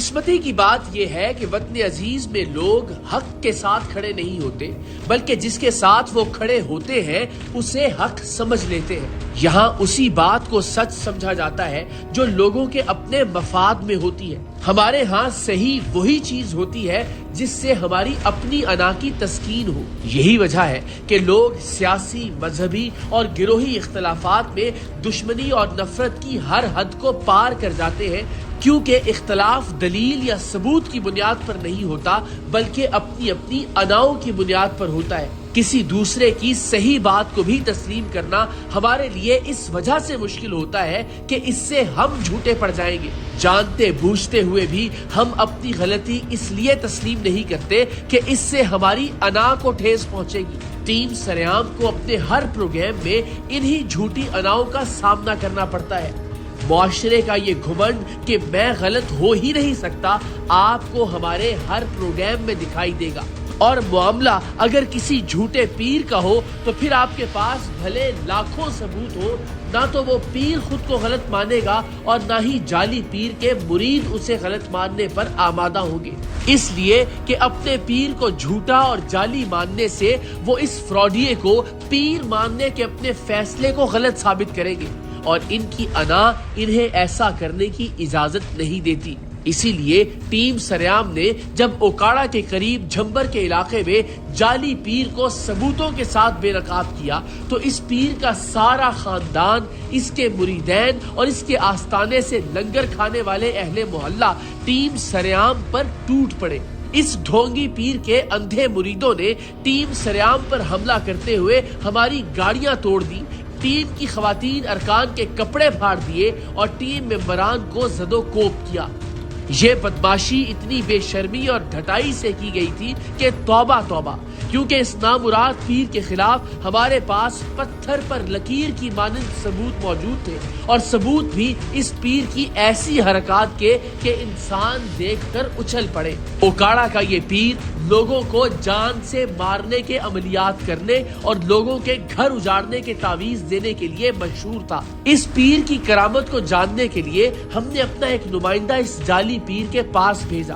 بدقسمتی کی بات یہ ہے کہ وطن عزیز میں لوگ حق کے ساتھ کھڑے نہیں ہوتے، بلکہ جس کے ساتھ وہ کھڑے ہوتے ہیں اسے حق سمجھ لیتے ہیں۔ یہاں اسی بات کو سچ سمجھا جاتا ہے جو لوگوں کے اپنے مفاد میں ہوتی ہے۔ ہمارے ہاں صحیح وہی چیز ہوتی ہے جس سے ہماری اپنی انا کی تسکین ہو۔ یہی وجہ ہے کہ لوگ سیاسی، مذہبی اور گروہی اختلافات میں دشمنی اور نفرت کی ہر حد کو پار کر جاتے ہیں، کیونکہ اختلاف دلیل یا ثبوت کی بنیاد پر نہیں ہوتا بلکہ اپنی اپنی اناؤں کی بنیاد پر ہوتا ہے۔ کسی دوسرے کی صحیح بات کو بھی تسلیم کرنا ہمارے لیے اس وجہ سے مشکل ہوتا ہے کہ اس سے ہم جھوٹے پڑ جائیں گے۔ جانتے بوجھتے ہوئے بھی ہم اپنی غلطی اس لیے تسلیم نہیں کرتے کہ اس سے ہماری انا کو ٹھیس پہنچے گی۔ ٹیم سریام کو اپنے ہر پروگرام میں انہی جھوٹی اناؤں کا سامنا کرنا پڑتا ہے۔ معاشرے کا یہ گھمنڈ کہ میں غلط ہو ہی نہیں سکتا آپ کو ہمارے ہر پروگرام میں دکھائی دے گا، اور معاملہ اگر کسی جھوٹے پیر کا ہو تو پھر آپ کے پاس بھلے لاکھوں ثبوت ہو، نہ تو وہ پیر خود کو غلط مانے گا اور نہ ہی جعلی پیر کے مرید اسے غلط ماننے پر آمادہ ہوں گے، اس لیے کہ اپنے پیر کو جھوٹا اور جعلی ماننے سے وہ اس فراڈیے کو پیر ماننے کے اپنے فیصلے کو غلط ثابت کریں گے، اور ان کی انا انہیں ایسا کرنے کی اجازت نہیں دیتی۔ اسی لیے ٹیم سریام نے جب اوکاڑا کے قریب جھمبر کے علاقے میں جعلی پیر کو ثبوتوں کے ساتھ بے نقاب کیا تو اس پیر کا سارا خاندان، اس کے مریدین اور اس کے آستانے سے لنگر کھانے والے اہل محلہ ٹیم سریام پر ٹوٹ پڑے۔ اس ڈھونگی پیر کے اندھے مریدوں نے ٹیم سریام پر حملہ کرتے ہوئے ہماری گاڑیاں توڑ دی، ٹیم کی خواتین ارکان کے کپڑے پھاڑ دیے اور ٹیم ممبران کو زد و کوب کیا۔ یہ بدماشی اتنی بے شرمی اور ڈھٹائی سے کی گئی تھی کہ توبہ توبہ، کیونکہ اس نامراد پیر کے خلاف ہمارے پاس پتھر پر لکیر کی مانند ثبوت موجود تھے، اور ثبوت بھی اس پیر کی ایسی حرکات کے کہ انسان دیکھ کر اچھل پڑے۔ اوکاڑا کا یہ پیر لوگوں کو جان سے مارنے کے عملیات کرنے اور لوگوں کے گھر اجاڑنے کے تعویذ دینے کے لیے مشہور تھا۔ اس پیر کی کرامت کو جاننے کے لیے ہم نے اپنا ایک نمائندہ اس جعلی پیر کے پاس بھیجا۔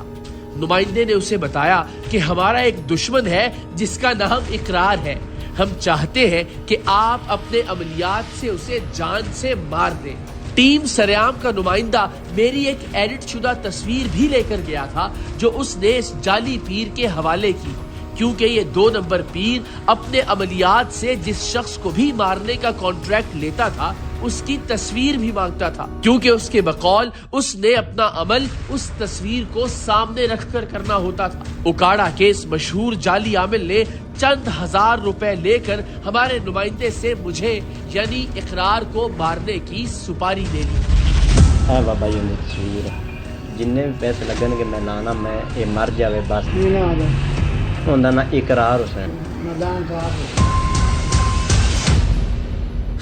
نمائندے نے اسے بتایا کہ ہمارا ایک دشمن ہے جس کا نام اقرار ہے، ہم چاہتے ہیں کہ آپ اپنے عملیات سے اسے جان سے مار دیں۔ ٹیم سریام کا نمائندہ میری ایک ایڈٹ شدہ تصویر بھی لے کر گیا تھا جو اس نے اس جعلی پیر کے حوالے کی، کیونکہ یہ 2 نمبر پیر اپنے عملیات سے جس شخص کو بھی مارنے کا کانٹریکٹ لیتا تھا اس کی تصویر بھی مانگتا تھا، کیونکہ اس کے بقول اس نے اپنا عمل اس تصویر کو سامنے رکھ کر کرنا ہوتا تھا۔ اوکاڑا کے اس مشہور جعلی عامل نے چند ہزار روپے لے کر ہمارے نمائندے سے مجھے یعنی اقرار کو مارنے کی سپاری لے لی۔ ہے بابا جی تصویر جننے بھی پیسے لگن گے میں لانا میں یہ مر جاوے بس ہوندا نا اقرار حسین۔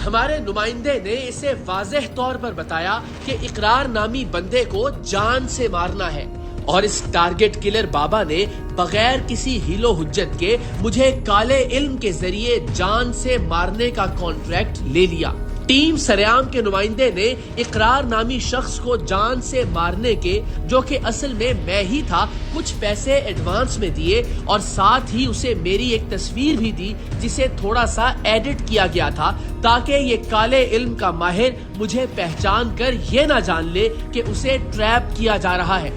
ہمارے نمائندے نے اسے واضح طور پر بتایا کہ اقرار نامی بندے کو جان سے مارنا ہے، اور اس ٹارگٹ کلر بابا نے بغیر کسی ہیلو حجت کے مجھے کالے علم کے ذریعے جان سے مارنے کا کانٹریکٹ لے لیا۔ ٹیم سریام کے نمائندے نے اقرار نامی شخص کو جان سے مارنے کے، جو کہ اصل میں ہی تھا، کچھ پیسے ایڈوانس میں دیے، اور ساتھ ہی اسے میری ایک تصویر بھی دی جسے تھوڑا سا ایڈٹ کیا گیا تھا تاکہ یہ کالے علم کا ماہر مجھے پہچان کر یہ نہ جان لے کہ اسے ٹریپ کیا جا رہا ہے۔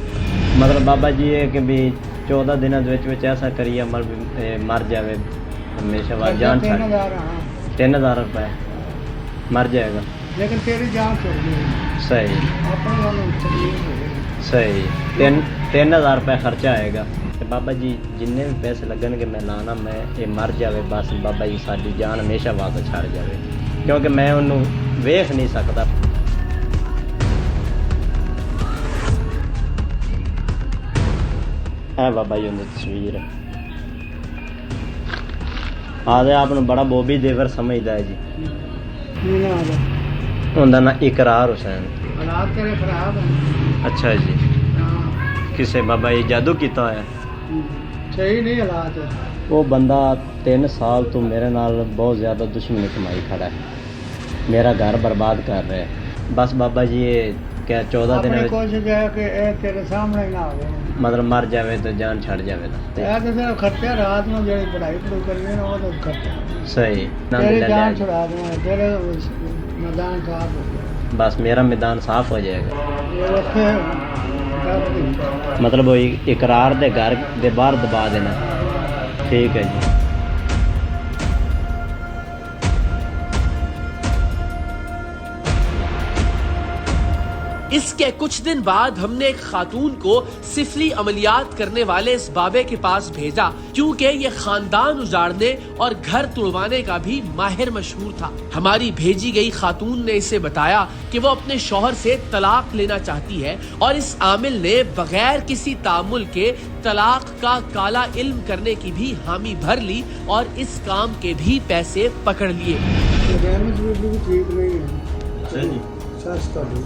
مطلب بابا جی ہے کہ بھی 14 دنوں ایسا کریے مر جاوے ہمیشہ بعد جان چھڑ 3000 روپے مر جائے گا، لیکن تیری جان چھوڑ گئی۔ صحیح 3000 روپے خرچہ آئے گا۔ بابا جی جننے بھی پیسے لگن گے میں لانا میں یہ مر جاوے بس بابا جی ساری جان ہمیشہ واسطے چھڑ جاوے، کیونکہ میں انہوں ویکھ نہیں سکتا۔ ہے بابا جی تصویر آدھے آپ بڑا بوبی دیور سمجھتا ہے جی، ہوندا نا اقرار حسین۔ اچھا جی، کسے بابا جی جادو کیتا ہے؟ صحیح نہیں حالات ہے۔ وہ بندہ 3 سال تو میرے نال بہت زیادہ دشمنی کمائی کھڑا ہے، میرا گھر برباد کر رہا ہے۔ بس بابا جی یہ کیا 14 دن اپنی کوشش ہے کہ اے تیرے سامنے ہی نہ ہو مطلب مر جاوے تو جان چھڑ جاوے نا یہ تو صرف خرچہ رات میں جڑی پڑھائی پڑھو کرنی ہے وہ تو خرچہ صحیح تیری جان چھڑا دوں تیرے میدان صاف ہو گیا بس میرا میدان صاف ہو جائے گا یہ رکھے درد نہیں مطلب وہ اقرار دے گھر دے باہر دبا دینا ٹھیک ہے جی اس کے کچھ دن بعد ہم نے ایک خاتون کو سفلی عملیات کرنے والے اس بابے کے پاس بھیجا کیونکہ یہ خاندان اجاڑنے اور گھر توڑوانے کا بھی ماہر مشہور تھا۔ ہماری بھیجی گئی خاتون نے اسے بتایا کہ وہ اپنے شوہر سے طلاق لینا چاہتی ہے اور اس عامل نے بغیر کسی تعامل کے طلاق کا کالا علم کرنے کی بھی حامی بھر لی اور اس کام کے بھی پیسے پکڑ لیے۔ رحمت بھی ٹھیک نہیں ہے سستا بھی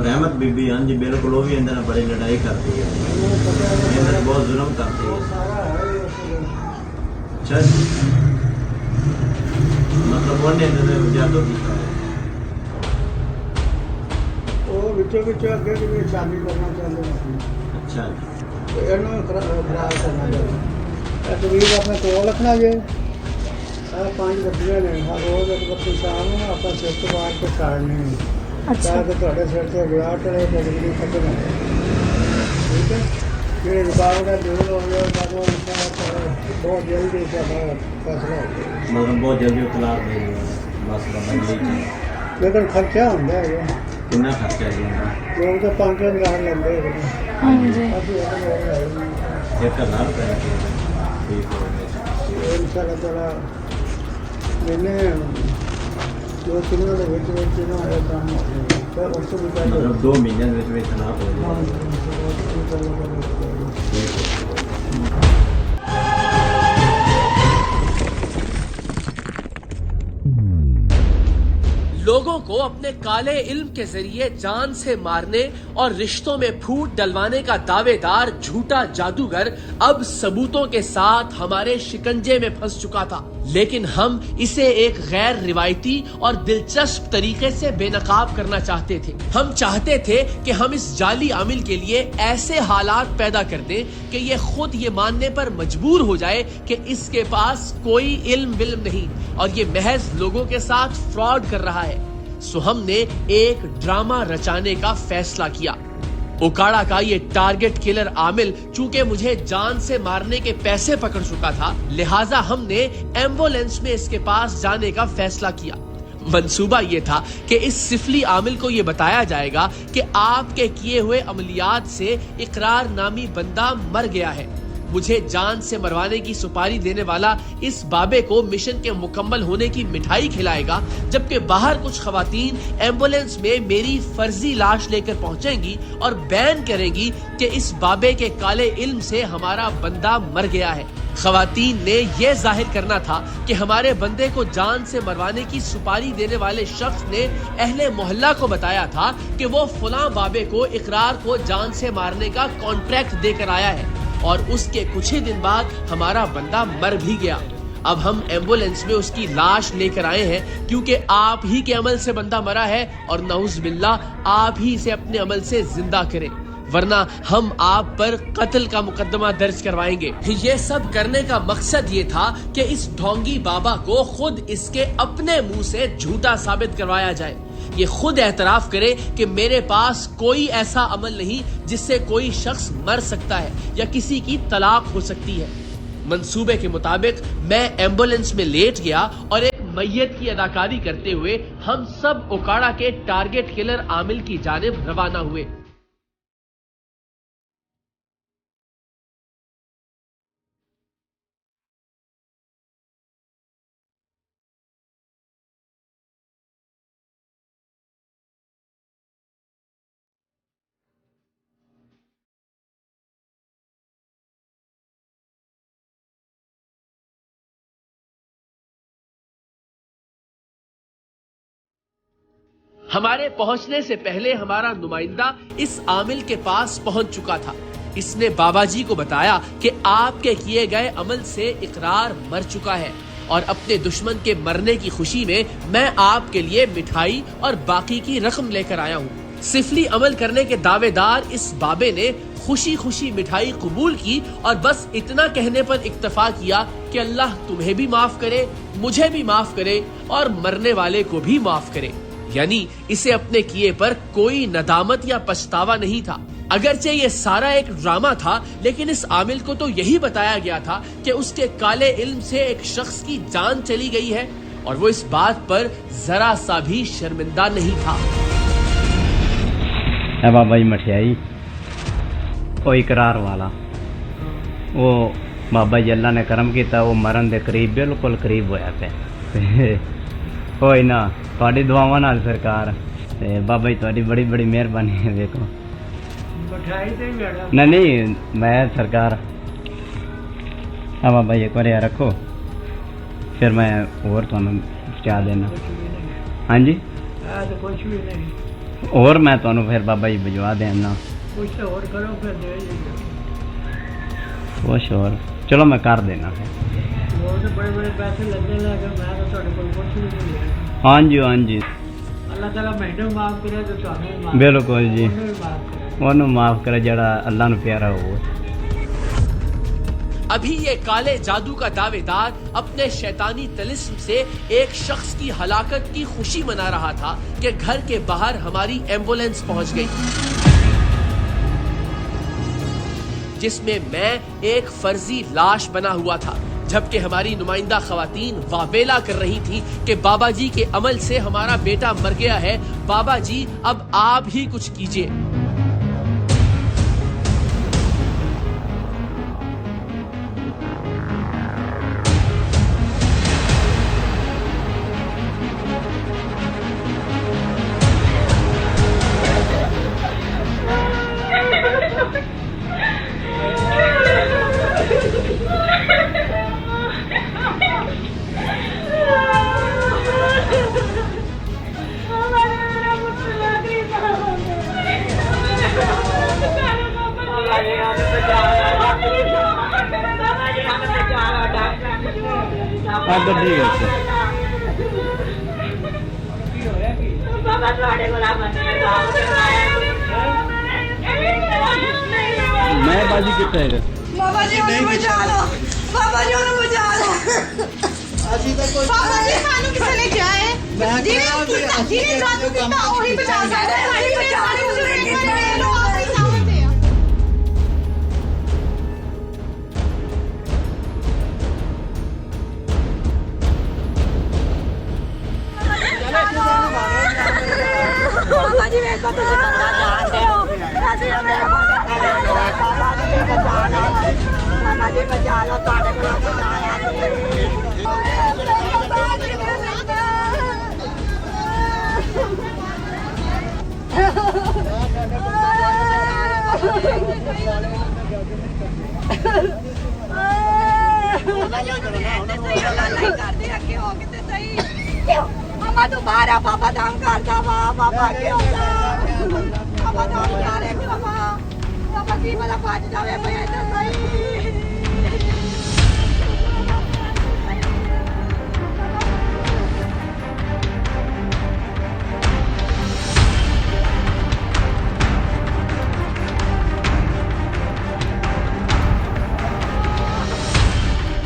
رحمت بی بی ہاں جی بالکل وہ بھی اندر بڑی لڑائی کرتی ہے اندر بہت ظلم کرتی ہے مطلب وہ جادو کیتا ہے وہ بچوں بچوں اگے بھی شادی کرنا چاہتے ہیں اچھا خراب کرنا چاہتے تقریب اپنے کول رکھنا جی 5 بچے نے ہر روز ایک بچی شام اپنا سر تو باہر کے کاٹنے تاکہ تھوڑے سر سے گلا چڑھے بجلی ختم ہو ٹھیک ہے جی رکاوٹ دور ہو گیا بہت جلدی سے فیصلہ ہو گیا مطلب بہت جلدی طلاق دے بس لیکن خرچہ ہوتا ہے یہ کتنا خرچہ ہے لوگ تو 5 لاکھ لیتے ہیں 1000 روپئے ٹھیک ہے ان شاء اللہ تعالیٰ مہینے 2-3 دنوں کے نا یہ کام ہو گیا اس سے بھی پہلے مطلب 2 مہینے میں طلاق ہو جائے لوگوں کو اپنے کالے علم کے ذریعے جان سے مارنے اور رشتوں میں پھوٹ ڈلوانے کا دعوے دار جھوٹا جادوگر اب ثبوتوں کے ساتھ ہمارے شکنجے میں پھنس چکا تھا، لیکن ہم اسے ایک غیر روایتی اور دلچسپ طریقے سے بے نقاب کرنا چاہتے تھے۔ ہم چاہتے تھے کہ ہم اس جعلی عامل کے لیے ایسے حالات پیدا کر دیں کہ یہ خود یہ ماننے پر مجبور ہو جائے کہ اس کے پاس کوئی علم نہیں اور یہ محض لوگوں کے ساتھ فراڈ کر رہا ہے۔ سو ہم نے ایک ڈرامہ رچانے کا فیصلہ کیا۔ اوکاڑا کا یہ ٹارگٹ کلر عامل چونکہ مجھے جان سے مارنے کے پیسے پکڑ چکا تھا، لہٰذا ہم نے ایمبولینس میں اس کے پاس جانے کا فیصلہ کیا۔ منصوبہ یہ تھا کہ اس سفلی عامل کو یہ بتایا جائے گا کہ آپ کے کیے ہوئے عملیات سے اقرار نامی بندہ مر گیا ہے۔ مجھے جان سے مروانے کی سپاری دینے والا اس بابے کو مشن کے مکمل ہونے کی مٹھائی کھلائے گا، جبکہ باہر کچھ خواتین ایمبولینس میں میری فرضی لاش لے کر پہنچیں گی اور بیان کریں گی کہ اس بابے کے کالے علم سے ہمارا بندہ مر گیا ہے۔ خواتین نے یہ ظاہر کرنا تھا کہ ہمارے بندے کو جان سے مروانے کی سپاری دینے والے شخص نے اہل محلہ کو بتایا تھا کہ وہ فلاں بابے کو اقرار کو جان سے مارنے کا کانٹریکٹ دے کر آیا ہے، اور اس کے کچھ ہی دن بعد ہمارا بندہ مر بھی گیا۔ اب ہم ایمبولینس میں اس کی لاش لے کر آئے ہیں کیونکہ آپ ہی کے عمل سے بندہ مرا ہے اور نعوذ باللہ آپ ہی اسے اپنے عمل سے زندہ کریں، ورنہ ہم آپ پر قتل کا مقدمہ درج کروائیں گے۔ یہ سب کرنے کا مقصد یہ تھا کہ اس ڈھونگی بابا کو خود اس کے اپنے منہ سے جھوٹا ثابت کروایا جائے، یہ خود اعتراف کرے کہ میرے پاس کوئی ایسا عمل نہیں جس سے کوئی شخص مر سکتا ہے یا کسی کی طلاق ہو سکتی ہے۔ منصوبے کے مطابق میں ایمبولینس میں لیٹ گیا اور ایک میت کی اداکاری کرتے ہوئے ہم سب اوکاڑا کے ٹارگٹ کلر عامل کی جانب روانہ ہوئے۔ ہمارے پہنچنے سے پہلے ہمارا نمائندہ اس عامل کے پاس پہنچ چکا تھا۔ اس نے بابا جی کو بتایا کہ آپ کے کیے گئے عمل سے اقرار مر چکا ہے اور اپنے دشمن کے مرنے کی خوشی میں آپ کے لیے مٹھائی اور باقی کی رقم لے کر آیا ہوں۔ سفلی عمل کرنے کے دعوے دار اس بابے نے خوشی خوشی مٹھائی قبول کی اور بس اتنا کہنے پر اکتفا کیا کہ اللہ تمہیں بھی معاف کرے، مجھے بھی معاف کرے اور مرنے والے کو بھی معاف کرے۔ یعنی اسے اپنے کیے پر کوئی ندامت یا پچھتاوا نہیں تھا۔ اگرچہ یہ سارا ایک ڈرامہ تھا، لیکن اس عامل کو تو یہی بتایا گیا تھا کہ اس کے کالے علم سے ایک شخص کی جان چلی گئی ہے اور وہ اس بات پر ذرا سا بھی شرمندہ نہیں تھا۔ ہے بابا جی مٹھیائی وہ اقرار والا، وہ بابا جی اللہ نے کرم کیتا، وہ مرن دے قریب بالکل قریب ہویا پہ ہوئی نا تھوڑی دعاواں نال سرکار بابا جی تھوڑی بڑی بڑی مہربانی ہے۔ دیکھو نہیں میں سرکار ہاں بابا جی ایک بار رکھو پھر میں اور تھانوں کیا دینا۔ ہاں جی کچھ بھی نہیں، اور میں تھانوں پھر بابا جی بھجوا دینا کچھ اور کرو پھر دے کچھ اور چلو میں کر دینا پھر۔ وہ تو بڑے بڑے پیسے لگنے لگے، میں تو تھوڑے کول کچھ بھی نہیں لیا۔ ہاں جی ہاں جی اللہ تعالیٰ مینوں معاف کرے تو تھانوں بھی معاف بالکل جی، کرے، بھی معاف کرے۔ انہوں معاف کرے جڑا اللہ نو پیارا ہو۔ ابھی یہ کالے جادو کا دعوے دار اپنے شیطانی طلسم سے ایک شخص کی ہلاکت کی خوشی منا رہا تھا کہ گھر کے باہر ہماری ایمبولینس پہنچ گئی، جس میں ایک فرضی لاش بنا ہوا تھا، جبکہ ہماری نمائندہ خواتین واویلا کر رہی تھی کہ بابا جی کے عمل سے ہمارا بیٹا مر گیا ہے، بابا جی اب آپ ہی کچھ کیجئے۔ میں باجی کتنے ہے بابا جی انہوں بچا لو، بابا جی انہوں بچا لو، بابا جی سانو کسی نے کیا ہے جنہیں جادو کیتا وہی بچا سکتا ہے، ساری بچانے مجھے لو آخری سامت ہے۔ بابا جی میرے کو تو بچا جانتے ہو، بابا جی بچا لو، تھوڑے کو بچایا ماما دوبارہ بابا دام کرتا وا بابا کیا بابا دام کرے بابا بابا کی بلا بچ جاوے پیا تے صحیح۔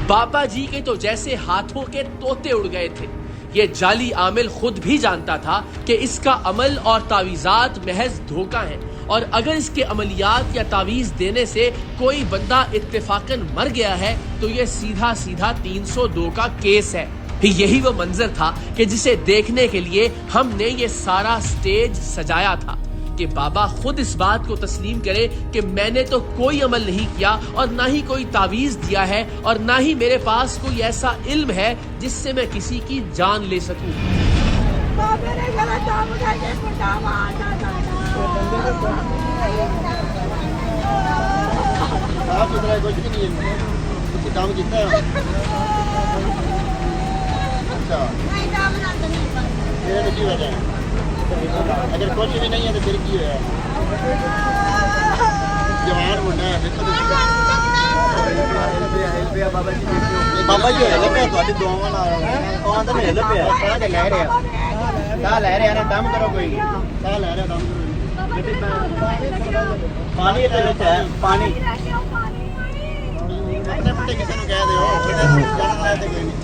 بابا جی کے تو جیسے ہاتھوں کے طوطے اڑ گئے تھے۔ یہ جعلی عامل خود بھی جانتا تھا کہ اس کا عمل اور تعویذات محض دھوکہ ہیں، اور اگر اس کے عملیات یا تعویذ دینے سے کوئی بندہ اتفاقاً مر گیا ہے تو یہ سیدھا 302 کا کیس ہے۔ یہی وہ منظر تھا کہ جسے دیکھنے کے لیے ہم نے یہ سارا سٹیج سجایا تھا، کہ بابا خود اس بات کو تسلیم کرے کہ میں نے تو کوئی عمل نہیں کیا اور نہ ہی کوئی تعویذ دیا ہے اور نہ ہی میرے پاس کوئی ایسا علم ہے جس سے میں کسی کی جان لے سکوں۔ اگر کچھ بھی نہیں ہے تو پھر کی ہوا جوان منڈا ہے ਬਾਬਾ ਜੀ ਹਿੱਲ ਪਿਆ ਤੁਹਾਡੀ ਦੁਆਵਾਂ ਨਾਲ ਉਹ ਆਂਦਾ ਮੈਂ ਹਿੱਲ ਪਿਆ ਸਾਹ ਤੇ ਲੈ ਰਿਹਾ ਸਾਹ ਲੈ ਰਿਹਾ ਦਮ ਕਰੋ ਕੋਈ ਸਾਹ ਲੈ ਰਿਹਾ ਦਮ ਕਰੋ ਪਾਣੀ ਇਹਦੇ ਵਿੱਚ ਹੈ ਪਾਣੀ ਆਪਣੇ ਪੱਟੇ ਕਿਸੇ ਨੂੰ ਕਹਿ ਦਿਓ ਜਾਣ ਲੈ ਤੇ ਕੋਈ ਨਹੀਂ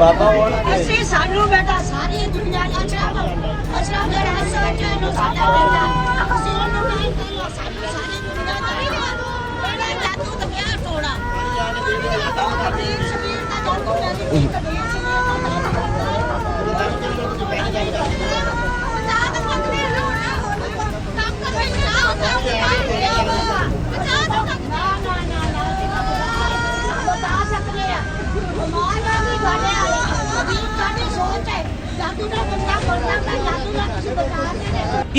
ਬਾਬਾ ਉਹ ਅਸੀਂ ਸਾਨੂੰ ਬੇਟਾ ਸਾਰੀ ਦੁਨੀਆ ਦਾ ਚਾਹੋ ਅਸਲਾ ਦੇ ਰਸਾ ਨੂੰ ਸਾਡਾ ਬੇਟਾ ਅਸੀਂ ਉਹਨੂੰ ਨਹੀਂ ਕਰਿਆ ਸਾਨੂੰ ਸਾਰੀ ਦੁਨੀਆ ਦਾ ਬੇਟਾ ਜਾਦੂ ਤਾਂ ਕਿਆ ਤੋੜਾ ਕਬੀਰ ਸ਼ਬੀਰ ਦਾ ਜਾਦੂ ਨਹੀਂ ਕਬੀਰ ਸ਼ਬੀਰ ਦਾ ਮੰਗਦੇ ਰੋਣਾ ਕੰਮ ਕਰ ਰਿਹਾ ਹੁੰਦਾ ਬਤਾ ਸਕਦੇ ਆ ਮਾਨਾ ਵੀ ਗਾਣੇ ਵਾਲੇ ਕਬੀਰ ਸਾਡੀ ਸੋਚ ਹੈ ਜਾਦੂ ਦਾ ਬੰਦਾ ਬੋਲਦਾ ਜਾਦੂ ਦਾ ਤੁਸੀਂ ਬਤਾ ਦੇ।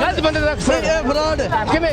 ਗਲਤ ਬੰਦੇ ਦਾ ਫਰਾਡ ਕਿਵੇਂ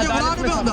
ਦੇ ਫਰਾਡ ਹੁੰਦਾ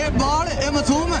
ਇਹ ਬਾਲ ਇਹ ਮਾਸੂਮ ਹੈ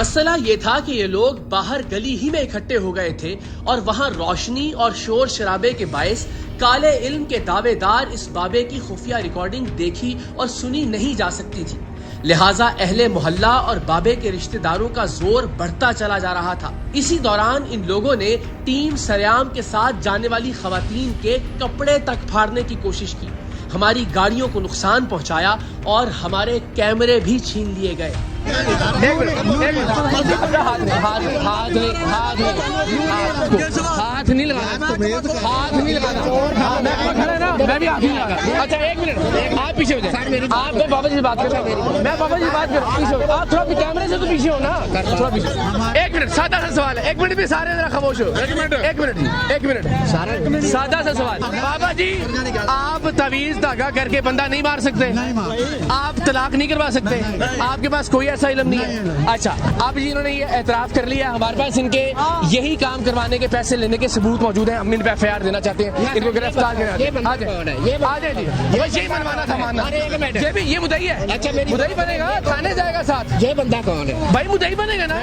مسئلہ یہ تھا کہ یہ لوگ باہر گلی ہی میں اکٹھے ہو گئے تھے اور وہاں روشنی اور شور شرابے کے باعث کالے علم کے دعوے دار اس بابے کی خفیہ ریکارڈنگ دیکھی اور سنی نہیں جا سکتی تھی، لہٰذا اہل محلہ اور بابے کے رشتہ داروں کا زور بڑھتا چلا جا رہا تھا۔ اسی دوران ان لوگوں نے ٹیم سریام کے ساتھ جانے والی خواتین کے کپڑے تک پھاڑنے کی کوشش کی، ہماری گاڑیوں کو نقصان پہنچایا اور ہمارے کیمرے بھی چھین لیے گئے۔ ہاتھ نہیں لگانا، ہاتھ نہیں لگانا، میں بھی ہاتھ نہیں لگا۔ اچھا ایک منٹ، آپ پیچھے ہو جائیں، آپ بابا جی سے بات کر رہے ہیں، میں بابا جی سے بات کر رہا ہوں، آپ تھوڑا کیمرے سے تو پیچھے ہو نا، تھوڑا پیچھے۔ ایک منٹ، سادہ سا سوال ہے، ایک منٹ بھی سارے ذرا خاموش ہو، ایک منٹ، سادہ سا سوال۔ بابا جی آپ تعویذ دھاگا کر کے بندہ نہیں مار سکتے، آپ طلاق نہیں کروا سکتے، آپ کے پاس کوئی ایسا علم نہیں ہے۔ اچھا اب جی انہوں نے یہ اعتراف کر لیا، ہمارے پاس ان کے یہی کام کروانے کے پیسے لینے کے ثبوت موجود ہیں، ہم ان پہ FIR دینا چاہتے ہیں، ان کو گرفتار کرنا۔ یہی منوانا تھا ماننا، یہ بھی یہ مدعی ہے، مدعی بنے گا، تھانے جائے گا ساتھ۔ یہ بندہ کون ہے بھائی مدعی بنے گا نا،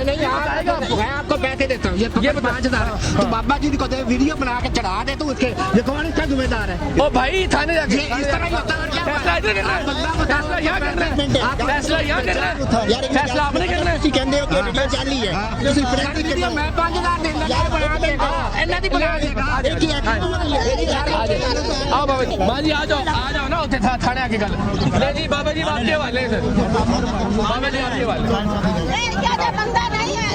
میں آپ کو پیسے دیتا ہوں، یہ 5,000 تو بابا جی کو دے، ویڈیو بنا کے چڑھا دے تو اس کے یہ کون اس کا ذمہ دار ہے؟ او بھائی تھانے جا کے اس طرح ہی ہوتا ہے، فیصلہ ادھر کرنا ہے، فیصلہ یہاں کرنا ہے، فیصلہ یہاں کرنا ہے، فیصلہ آپ نے کرنا ہے۔ ਤੁਸੀਂ ਕਹਿੰਦੇ ਹੋ ਕਿ ਵੀਡੀਓ ਚੱਲ ਰਹੀ ਹੈ ਤੁਸੀਂ ਪ੍ਰੈਕਟਿਸ ਕਰੋ। ਮੈਂ 5,000 ਦਿੰਦਾ ਯਾਰ ਬਣਾ ਦੇਗਾ, ਇਹਨਾਂ ਦੀ ਬਣਾ ਦੇਗਾ। ਇਹ ਕੀ ਹੈ آؤ بابا جی، ماں جی آ جاؤ نا اتنے تھانے آ کے گل لے جی۔ بابا جی آپ کے حوالے سر، بابا جی آپ کے حوالے۔ بندہ نہیں ہے،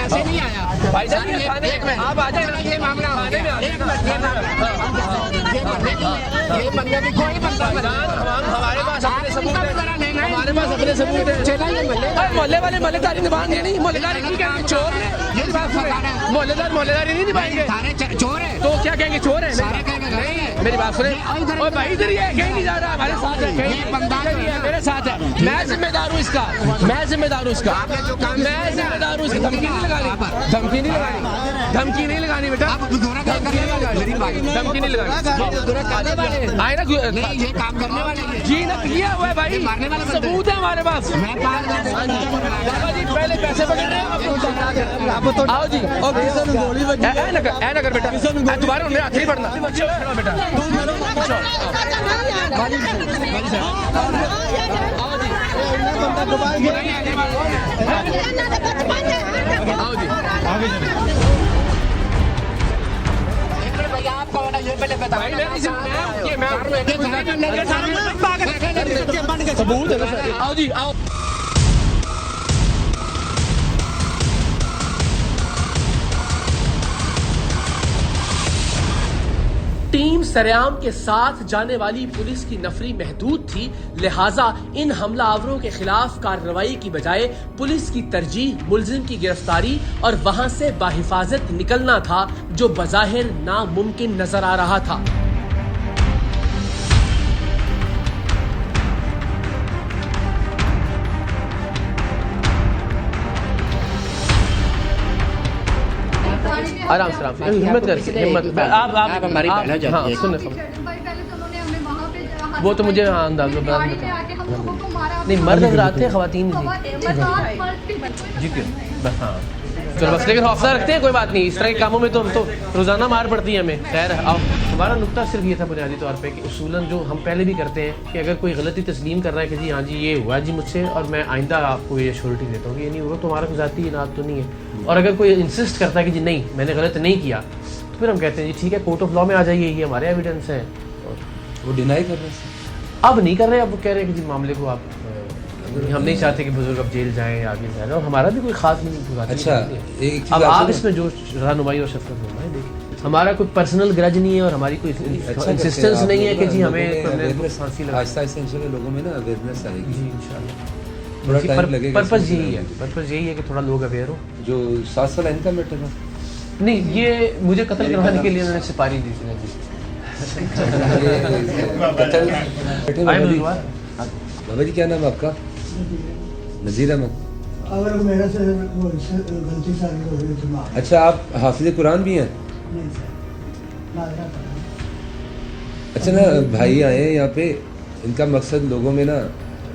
ایسے نہیں آیا بھائی صاحب یہ تھانے آپ آ جائیں، یہ معاملہ ہو تھانے میں آ یہ بندے کی کوئی بندہ ہمارے پاس اپنے ثبوت ہیں، ہمارے پاس اپنے ثبوت ہیں۔ محلے والے محلے داری نبھائیں گے نہیں، محلے داری نہیں کہیں گے چور نے، محلے داری نہیں نبھائیں گے چور ہے تو کیا کہیں گے چور ہے؟ سارے کہیں گے گئے ہیں۔ میری بات سنیں، اور بھائی ادھر ہی ہے، کہیں نہیں جا رہا، ہمارے ساتھ ہے، کہیں یہ بندہ میرے ساتھ ہے، میں ذمہ دار ہوں اس کا، میں ذمہ دار ہوں اس کا، میں ذمہ دار ہوں اس کا۔ دھمکی نہیں لگانی، دھمکی نہیں لگانی، دھمکی نہیں لگانی بیٹا، دھمکی نہیں لگانی آئے نا یہ کام کرنے والے جی نا کیا ہوا ہے بھائی، ثبوت ہے ہمارے پاس۔ بابا جی پہلے پیسے پکڑ رہے ہیں، آؤ جی اے نہ کر بیٹا، دوبارہ انہیں ہاتھ نہیں پڑنا بیٹا۔ آپ کون ہے یہ پہلے بتائیں۔ ثبوت ہے نا سر، آؤ جی آؤ۔ ٹیم سریام کے ساتھ جانے والی پولیس کی نفری محدود تھی، لہٰذا ان حملہ آوروں کے خلاف کارروائی کی بجائے پولیس کی ترجیح ملزم کی گرفتاری اور وہاں سے بحفاظت نکلنا تھا، جو بظاہر ناممکن نظر آ رہا تھا۔ آرام سے آرام سے، ہمت کر کے، ہمت آپ ہماری بہن ہے، ہاں سنیں وہ تو مجھے اندازہ نہیں، مرد حضرات تھے، خواتین جی کیوں بس ہاں چلو بس، لیکن حوصلہ رکھتے ہیں، کوئی بات نہیں، اس طرح کے کاموں میں تو ہم تو روزانہ مار پڑتی ہے ہمیں۔ خیر آؤ، ہمارا نقطہ صرف یہ تھا بنیادی طور پہ کہ اصولاً جو ہم پہلے بھی کرتے ہیں کہ اگر کوئی غلطی تسلیم کر رہا ہے کہ جی ہاں جی یہ ہوا جی مجھ سے اور میں آئندہ آپ کو یہ شیورٹی دیتا ہوں کہ یہ نہیں ہوگا، تو ہمارا کوئی ذاتی اناد تو نہیں ہے، اور اگر کوئی انسسٹ کرتا ہے کہ جی نہیں میں نے غلط نہیں کیا تو پھر ہم کہتے ہیں جی ٹھیک ہے کورٹ آف لا میں آ جائیے، یہ ہمارے ایویڈنس ہیں۔ وہ ڈینائی کر رہے ہیں، اب نہیں کر رہے، اب وہ کہہ رہے ہیں کہ جی معاملے کو آپ ہم نہیں چاہتے کہ بزرگ اب جیل جائیں، آگے جائیں، اور ہمارا بھی کوئی خاص نہیں۔ اچھا اب آپ اس میں جو رہنمائی اور شفقت ہونا ہے دیکھیں، ہمارا کوئی پرسنل گرج نہیں ہے اور ہماری کوئی انسسٹنس نہیں ہے کہ جی ہمیں پھانسی لگا۔ آہستہ آہستہ انشاءاللہ لوگوں میں نا اویئرنیس آئے گی، جی انشاءاللہ، تھوڑا ٹائم لگے گا۔ پرپز یہی ہے، پرپز یہی ہے کہ تھوڑا لوگ اویئر ہو۔ جو 7 سال ان کا میٹر ہے نہیں، یہ مجھے قتل کروانے کے لیے انہوں نے سپاری دی تھی جی۔ بابا جی کیا نام ہے آپ کا؟ نذیر احمد۔ اگر میرے سے غلطی ساری ہو گئی تو معاف۔ اچھا آپ حافظ قرآن بھی ہیں؟ نہیں سر، ناظرہ کرنا۔ اچھا نا بھائی آئے ہیں یہاں پہ، ان کا مقصد لوگوں میں نا